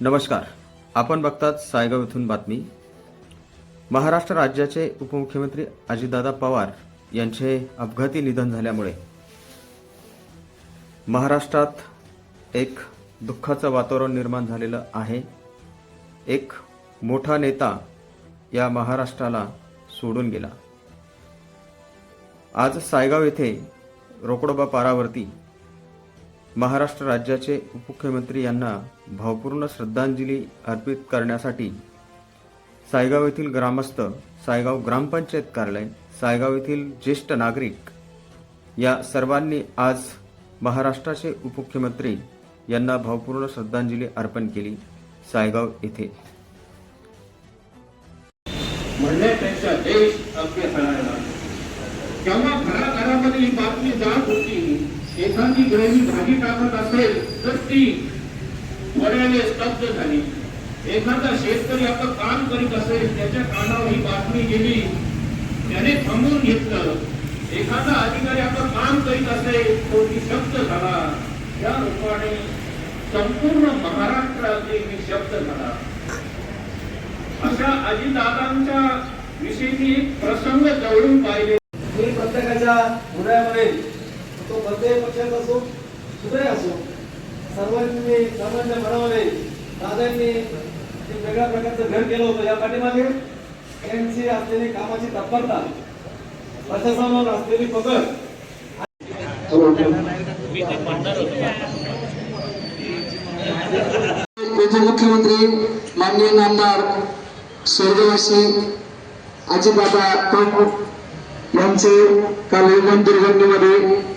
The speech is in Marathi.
नमस्कार. आपण बघतात सायगाव येथून बातमी. महाराष्ट्र राज्याचे उपमुख्यमंत्री अजितदादा पवार यांचे अपघाती निधन झाल्यामुळे महाराष्ट्रात एक दुःखाचं वातावरण निर्माण झालेलं आहे. एक मोठा नेता या महाराष्ट्राला सोडून गेला. आज सायगाव येथे रोकडोबा पारावरती महाराष्ट्र राज्याचे उपमुख्यमंत्री यांना भावपूर्ण श्रद्धांजली अर्पित करण्यासाठी सायगाव येथील ग्रामस्थ, सायगाव ग्रामपंचायत कार्यालय, सायगाव येथील ज्येष्ठ नागरिक या सर्वांनी आज महाराष्ट्राचे उपमुख्यमंत्री यांना भावपूर्ण श्रद्धांजली अर्पण केली. सायगाव येथे म्हणण्यापेक्षा देश अगदी हलायला. जेव्हा घराघरामध्ये ही बातमी जात होती, एखादी गृहिणी भाजी टाकत असेल तर ती थोड्याने स्तब्ध झाली. एखादा शेतकरी आपलं काम करीत असेल, त्याच्या कानावर ही बातमी गेली, त्याने थांबून घेतलं. एखादा अधिकारी आपलं काम करीत असेल तो निशब्द झाला. या रूपाने संपूर्ण महाराष्ट्रात एक निशब्द झाला. अशा अजितदादांच्या विषयी एक प्रसंग जवळून पाहिले. प्रत्येकाच्या हृदयामध्ये तो कोणत्याही पक्षात असो, कुठेही असो, सर्वांच्या मनामध्ये दादांनी एक वेगळ्या प्रकारचं घर केलं होतं. या पाठीमागे त्यांची असलेली कामाची तत्परता, प्रशासनावर असलेली पकड, उपमुख्यमंत्री माननीय नामदार स्वर्गवासी अजितदादा पवार यांचे काल विमान दुर्घटनेमध्ये